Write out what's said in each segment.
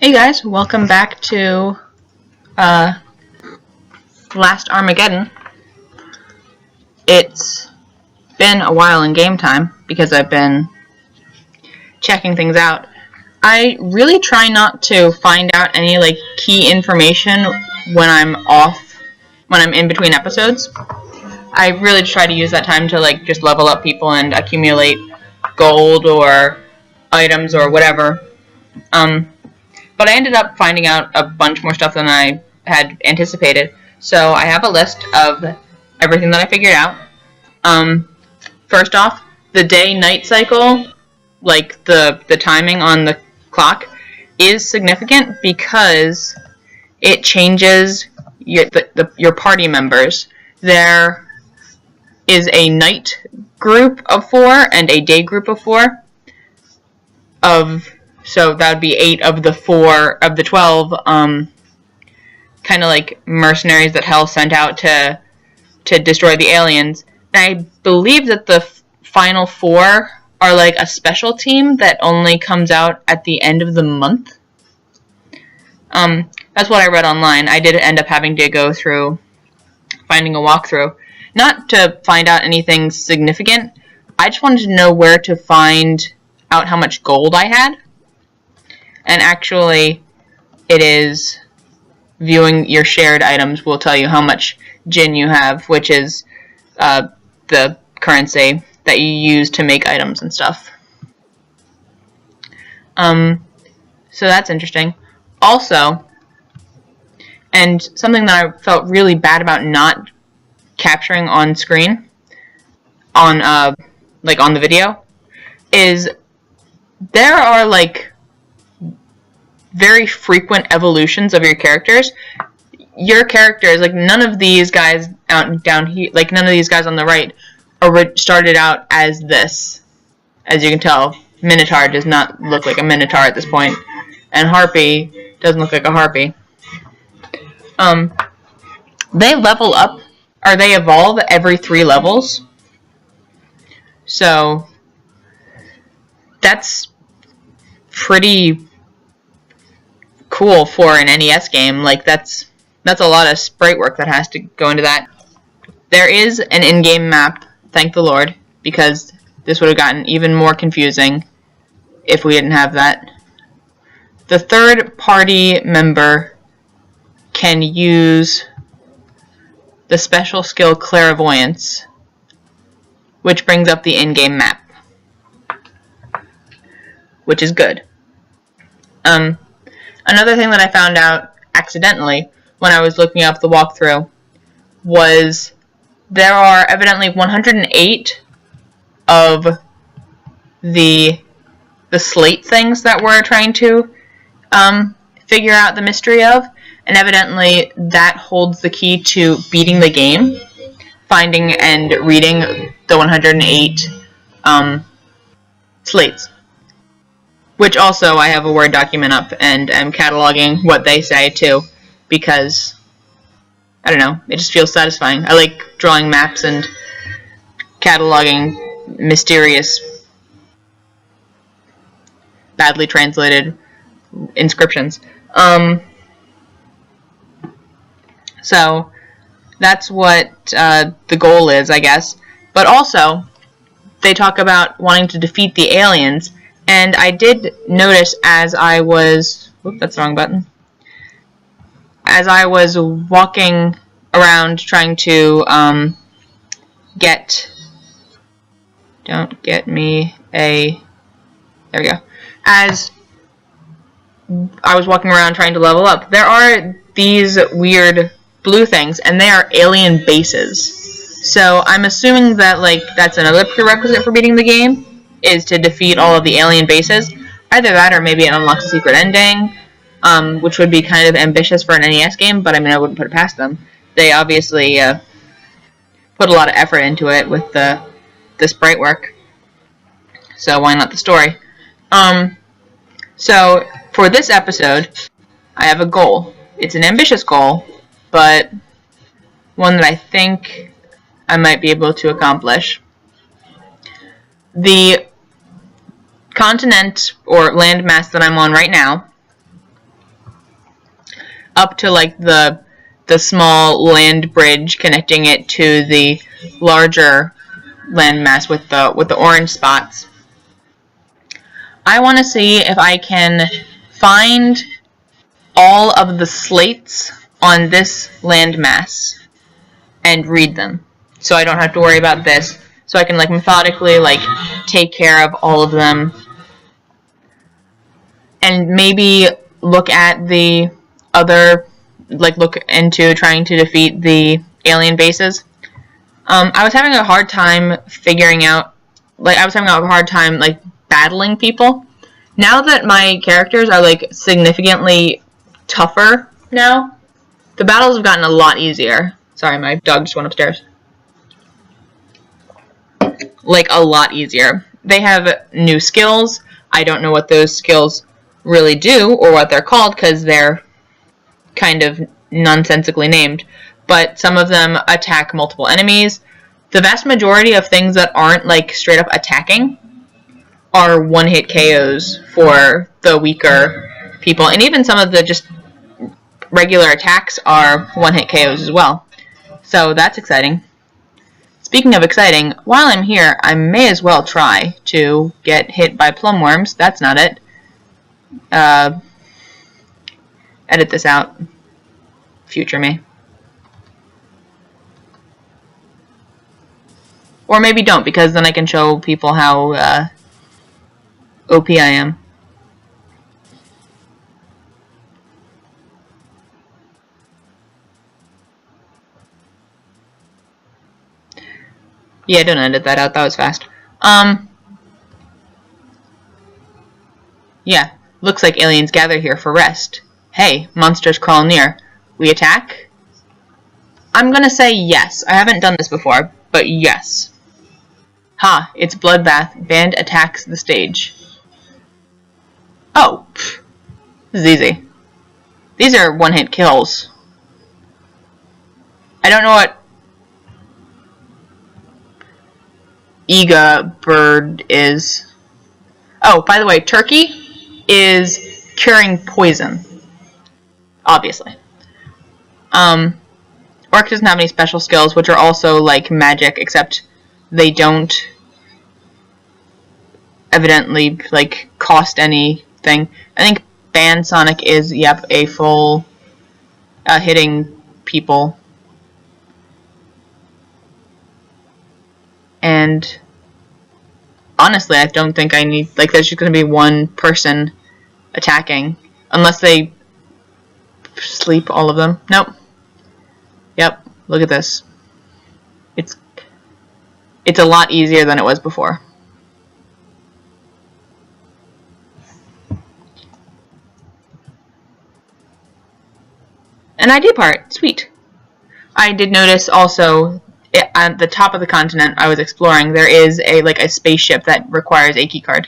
Hey guys, welcome back to Last Armageddon. It's been a while in game time because I've been checking things out. I really try not to find out any key information when I'm in between episodes. I really try to use that time to just level up people and accumulate gold or items or whatever. But I ended up finding out a bunch more stuff than I had anticipated. So I have a list of everything that I figured out. First off, the day-night cycle, the timing on the clock, is significant because it changes your party members. There is a night group of 4 and a day group of 4. So that would be 8 of the 12, kind of like mercenaries that Hell sent out to destroy the aliens. And I believe that the final 4 are like a special team that only comes out at the end of the month. That's what I read online. I did end up having to go through finding a walkthrough. Not to find out anything significant. I just wanted to know where to find out how much gold I had. And actually, it is viewing your shared items will tell you how much Jinn you have, which is the currency that you use to make items and stuff. So that's interesting. Also, and something that I felt really bad about not capturing on screen, on the video, is there are very frequent evolutions of your characters. Your characters, none of these guys down here, none of these guys on the right started out as this. As you can tell, Minotaur does not look like a Minotaur at this point, and Harpy doesn't look like a Harpy. They level up, or they evolve every 3 levels. So that's pretty cool for an NES game. That's a lot of sprite work that has to go into that. There is an in-game map, thank the Lord, because this would have gotten even more confusing if we didn't have that. The third party member can use the special skill Clairvoyance, which brings up the in-game map, which is good. Another thing that I found out accidentally when I was looking up the walkthrough was there are evidently 108 of the slate things that we're trying to figure out the mystery of, and evidently that holds the key to beating the game, finding and reading the 108 slates. Which also, I have a Word document up and am cataloging what they say, too. Because, I don't know, it just feels satisfying. I like drawing maps and cataloging mysterious, badly translated inscriptions. So, that's what the goal is, I guess. But also, they talk about wanting to defeat the aliens. And I did notice as I was... Whoop, that's the wrong button. As I was walking around trying to get... Don't get me a... There we go. As I was walking around trying to level up, there are these weird blue things, and they are alien bases. So I'm assuming that that's another prerequisite for beating the game, is to defeat all of the alien bases. Either that or maybe it unlocks a secret ending, which would be kind of ambitious for an NES game, but I mean, I wouldn't put it past them. They obviously put a lot of effort into it with the sprite work, so why not the story? So, for this episode, I have a goal. It's an ambitious goal, but one that I think I might be able to accomplish. The continent or landmass that I'm on right now up to like the small land bridge connecting it to the larger landmass with the orange spots. I want to see if I can find all of the slates on this landmass and read them, so I don't have to worry about this. So I can like methodically like take care of all of them, and maybe look at the other, like look into trying to defeat the alien bases. I was having a hard time figuring out, like I was having a hard time like battling people. Now that my characters are like significantly tougher now, the battles have gotten a lot easier. Sorry, my dog just went upstairs. Like a lot easier. They have new skills. I don't know what those skills really do or what they're called because they're kind of nonsensically named, but some of them attack multiple enemies. The vast majority of things that aren't like straight up attacking are one-hit KOs for the weaker people, and even some of the just regular attacks are one-hit KOs as well. So that's exciting. Speaking of exciting, while I'm here, I may as well try to get hit by plumworms. That's not it. Edit this out. Future me. Or maybe don't, because then I can show people how OP I am. Yeah, don't edit that out. That was fast. Yeah. Looks like aliens gather here for rest. Hey, monsters crawl near. We attack? I'm gonna say yes. I haven't done this before, but yes. Ha, it's bloodbath. Band attacks the stage. Oh, this is easy. These are one-hit kills. I don't know what Ega bird is. Oh, by the way, turkey is curing poison. Obviously. Orc doesn't have any special skills, which are also like magic, except they don't evidently like cost anything. I think Ban Sonic is, yep, a full hitting people. And honestly, I don't think I need, like, there's just going to be one person attacking. Unless they sleep, all of them. Nope. Yep, look at this. It's a lot easier than it was before. An ID part, sweet. I did notice also at the top of the continent I was exploring, there is a spaceship that requires a keycard.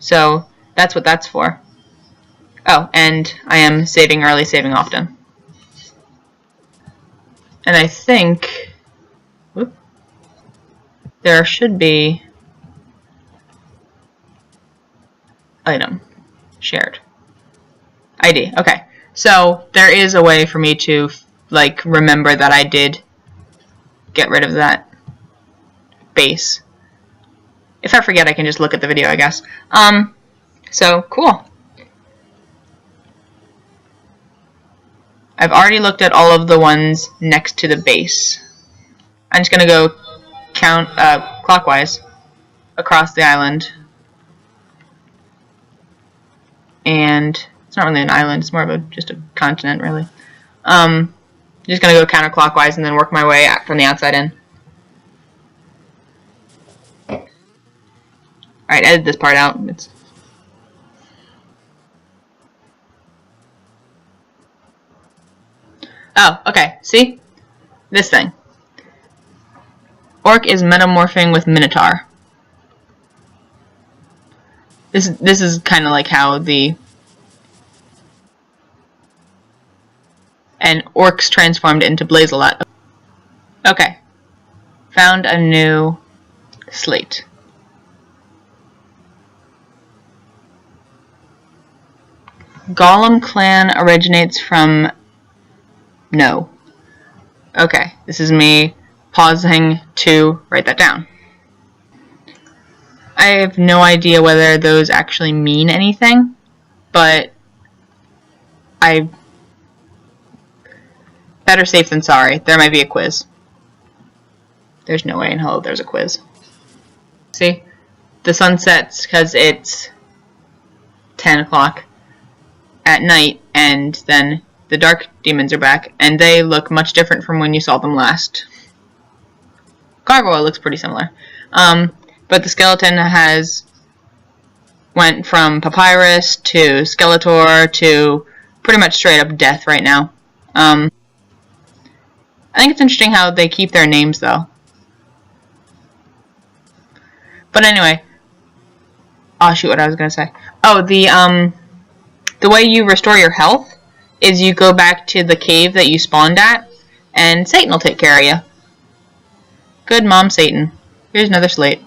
So that's what that's for. Oh, and I am saving early, saving often. And I think whoop, there should be item shared ID. Okay, so there is a way for me to like remember that I did get rid of that base. If I forget, I can just look at the video, I guess. So cool. I've already looked at all of the ones next to the base. I'm just gonna go count clockwise across the island. And it's not really an island, it's more of just a continent, really. Just gonna go counterclockwise and then work my way out from the outside in. Alright, edit this part out. Oh, okay, see? This thing. Orc is metamorphing with Minotaur. This is kind of like how the... And Orcs transformed into Blazelot. Okay. Found a new slate. Golem clan originates from... No. Okay, this is me pausing to write that down. I have no idea whether those actually mean anything, but better safe than sorry. There might be a quiz. There's no way in hell there's a quiz. See? The sun sets because it's 10 o'clock at night, and then the dark demons are back, and they look much different from when you saw them last. Gargoyle looks pretty similar. But the skeleton went from Papyrus to Skeletor to pretty much straight up death right now. I think it's interesting how they keep their names though. But anyway, oh shoot, what I was gonna say. Oh, the way you restore your health is you go back to the cave that you spawned at, and Satan will take care of you. Good mom, Satan. Here's another slate.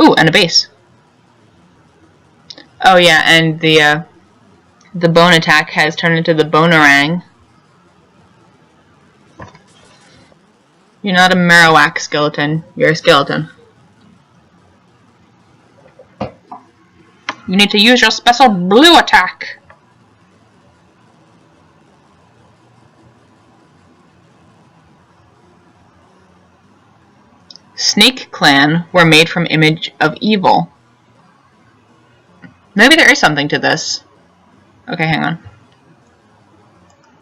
Ooh, and a base. Oh yeah, and the bone attack has turned into the Bonerang. You're not a Marowak skeleton. You're a skeleton. You need to use your special blue attack. Snake Clan were made from image of evil. Maybe there is something to this. Okay, hang on.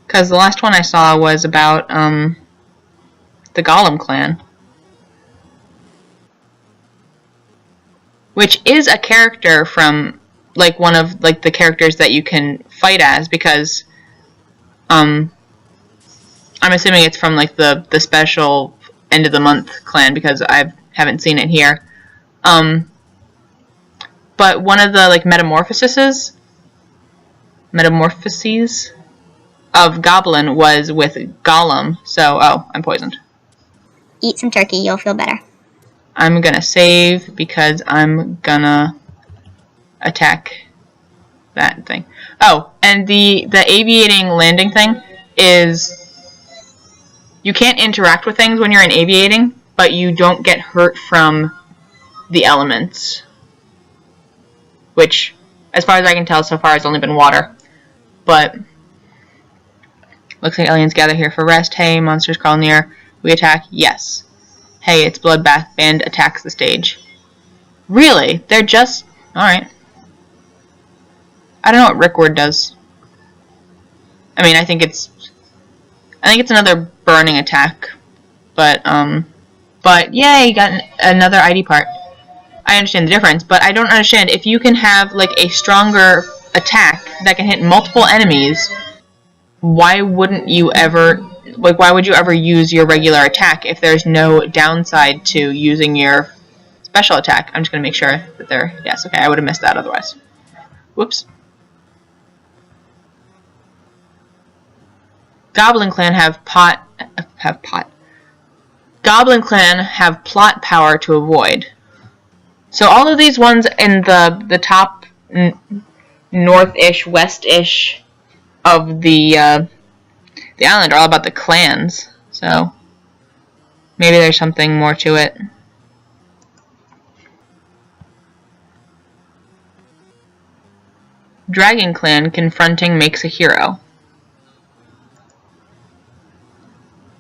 Because the last one I saw was about the Golem Clan, which is a character from like one of like the characters that you can fight as, because I'm assuming it's from like the special end of the month clan, because I haven't seen it here. But one of the like metamorphoses of Goblin was with Golem. So, oh, I'm poisoned. Eat some turkey, you'll feel better. I'm gonna save because I'm gonna attack that thing. Oh, and the aviating landing thing is, you can't interact with things when you're in aviating, but you don't get hurt from the elements. Which, as far as I can tell so far, has only been water. But, looks like aliens gather here for rest. Hey, monsters crawl near. We attack? Yes. Hey, it's Bloodbath Band attacks the stage. Really? They're just... Alright. I don't know what Rickward does. I mean, I think it's another burning attack. But yay, got another ID part. I understand the difference, but I don't understand if you can have like a stronger attack that can hit multiple enemies, why wouldn't you ever, like, why would you ever use your regular attack if there's no downside to using your special attack? I'm just gonna make sure that they're, yes, okay, I would have missed that otherwise. Whoops. Goblin Clan have Goblin Clan have plot power to avoid. So all of these ones in the top north-ish, west-ish of the island are all about the clans. So maybe there's something more to it. Dragon Clan confronting makes a hero.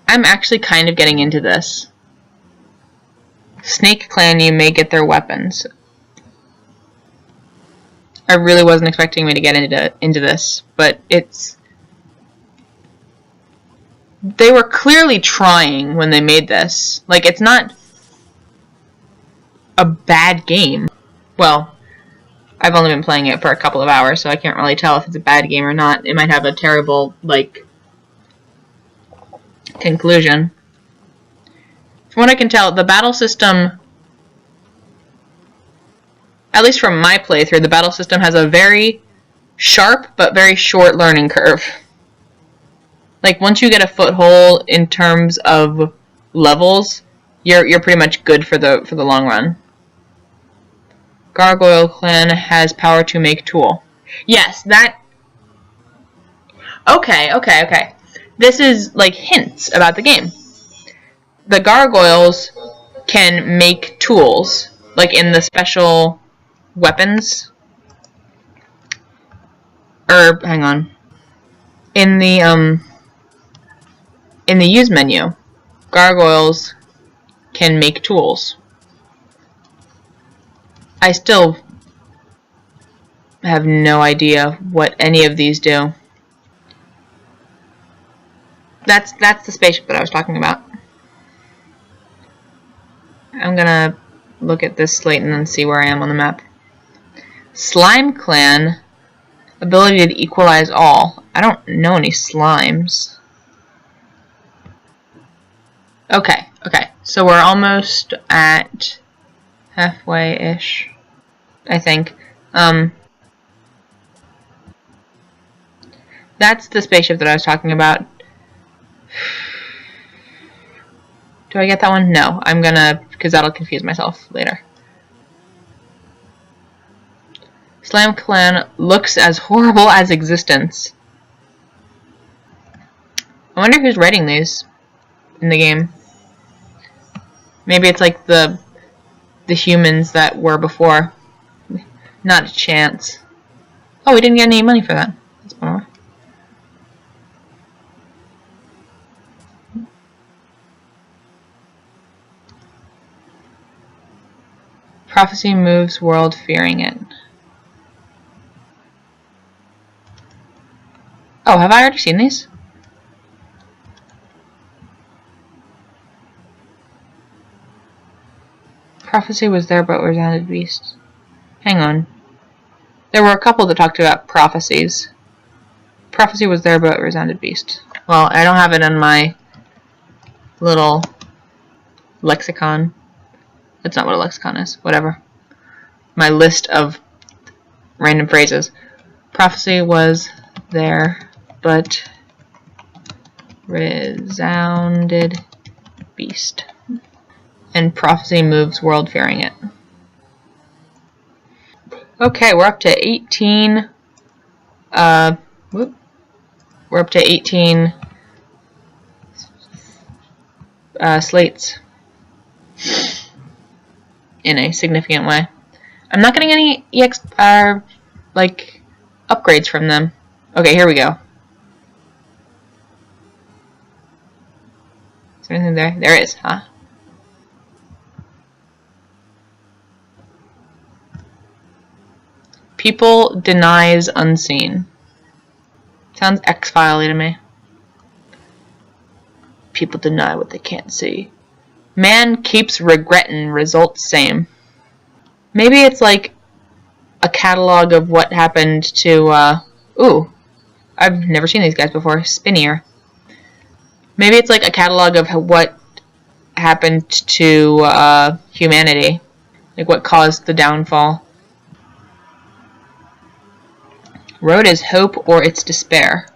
I'm actually kind of getting into this. Snake Clan, you may get their weapons. I really wasn't expecting me to get into this, but it's... They were clearly trying when they made this. Like, it's not a bad game. Well, I've only been playing it for a couple of hours, so I can't really tell if it's a bad game or not. It might have a terrible, like, conclusion. From what I can tell, the battle system, at least from my playthrough, the battle system has a very sharp but very short learning curve. Like, once you get a foothold in terms of levels, you're pretty much good for the long run. Gargoyle Clan has power to make tool. Yes, that... Okay. This is like hints about the game. The gargoyles can make tools, like in the special weapons. Or, hang on. In the use menu, gargoyles can make tools. I still have no idea what any of these do. That's the spaceship that I was talking about. I'm gonna look at this slate and then see where I am on the map. Slime Clan, ability to equalize all. I don't know any slimes. Okay. So we're almost at halfway-ish, I think. That's the spaceship that I was talking about. Do I get that one? No, I'm gonna, because that'll confuse myself later. Slime Clan looks as horrible as existence. I wonder who's writing these in the game. Maybe it's like the humans that were before. Not a chance. Oh, we didn't get any money for that. That's bummer. Prophecy moves world fearing it. Oh, have I already seen these? Prophecy was there but resounded beast. Hang on. There were a couple that talked about prophecies. Prophecy was there but resounded beast. Well, I don't have it in my little lexicon. That's not what a lexicon is. Whatever. My list of random phrases. Prophecy was there but resounded beast. And prophecy moves world fearing it. Okay, we're up to 18. We're up to 18 slates in a significant way. I'm not getting any like upgrades from them. Okay, here we go. Is there anything there? There is, huh? People denies unseen. Sounds X-File-y to me. People deny what they can't see. Man keeps regretting, results same. Maybe it's like a catalog of what happened to, ooh. I've never seen these guys before. Spinnier. Maybe it's like a catalog of what happened to, humanity. Like what caused the downfall. Road is hope or it's despair.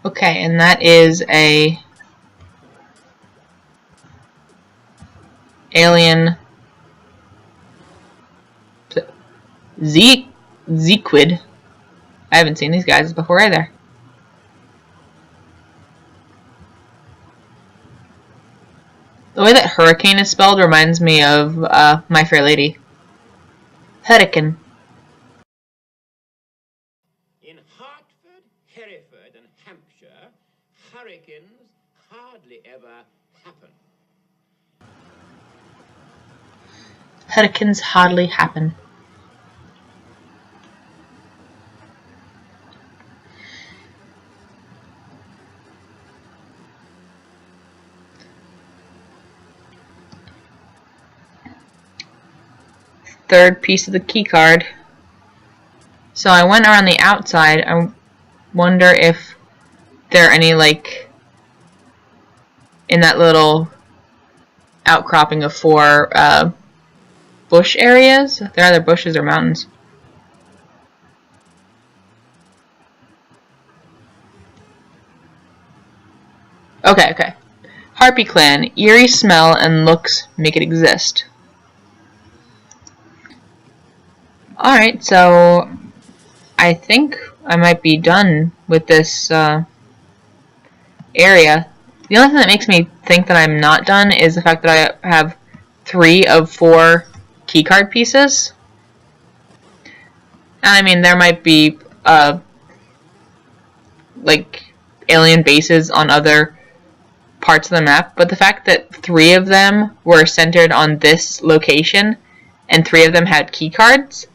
Okay, and that is a alien Zequid. I haven't seen these guys before either. The way that hurricane is spelled reminds me of My Fair Lady. Hurricane. In Hartford, Hereford, and Hampshire, hurricanes hardly ever happen. Hurricanes hardly happen. Third piece of the key card. So I went around the outside. I wonder if there are any, like, in that little outcropping of 4 bush areas. They're either bushes or mountains. Okay. Harpy Clan. Eerie smell and looks make it exist. Alright, so I think I might be done with this area. The only thing that makes me think that I'm not done is the fact that I have 3 of 4 keycard pieces. I mean, there might be like alien bases on other parts of the map, but the fact that 3 of them were centered on this location and 3 of them had keycards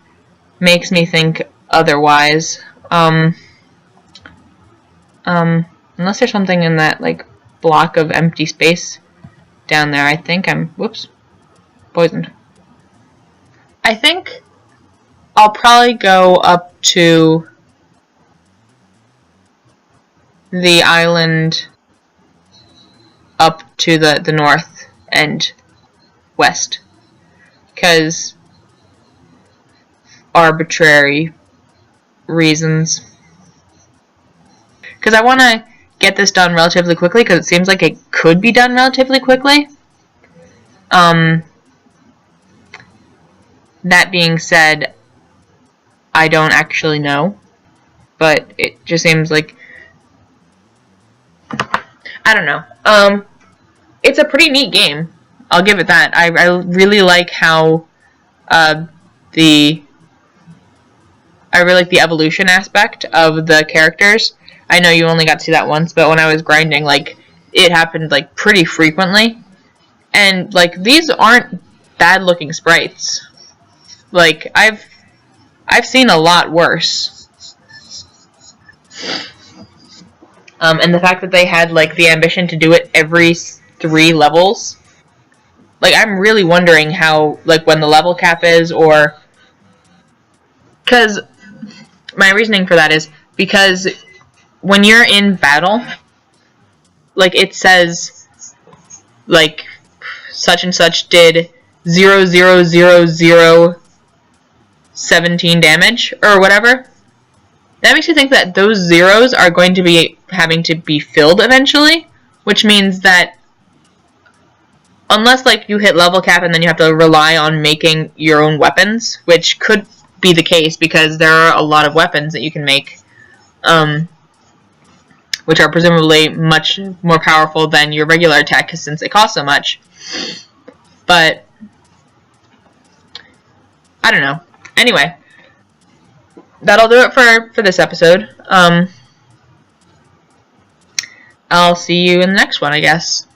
makes me think otherwise. Unless there's something in that like block of empty space down there. I think I'm whoops, poisoned. I think I'll probably go up to the island up to the north and west, because arbitrary reasons. Because I want to get this done relatively quickly, because it seems like it could be done relatively quickly. That being said, I don't actually know, but it just seems like, I don't know. It's a pretty neat game. I'll give it that. I really like how I really like the evolution aspect of the characters. I know you only got to see that once, but when I was grinding, like, it happened like pretty frequently. And like, these aren't bad looking sprites. Like, I've seen a lot worse. And the fact that they had like the ambition to do it every 3 levels, like, I'm really wondering how, like, when the level cap is, or, because my reasoning for that is because when you're in battle, like, it says like such and such did 0,000,17 damage or whatever. That makes you think that those zeros are going to be having to be filled eventually, which means that unless like you hit level cap and then you have to rely on making your own weapons, which could be the case because there are a lot of weapons that you can make, which are presumably much more powerful than your regular attack since they cost so much. But I don't know. Anyway, that'll do it for this episode. I'll see you in the next one, I guess.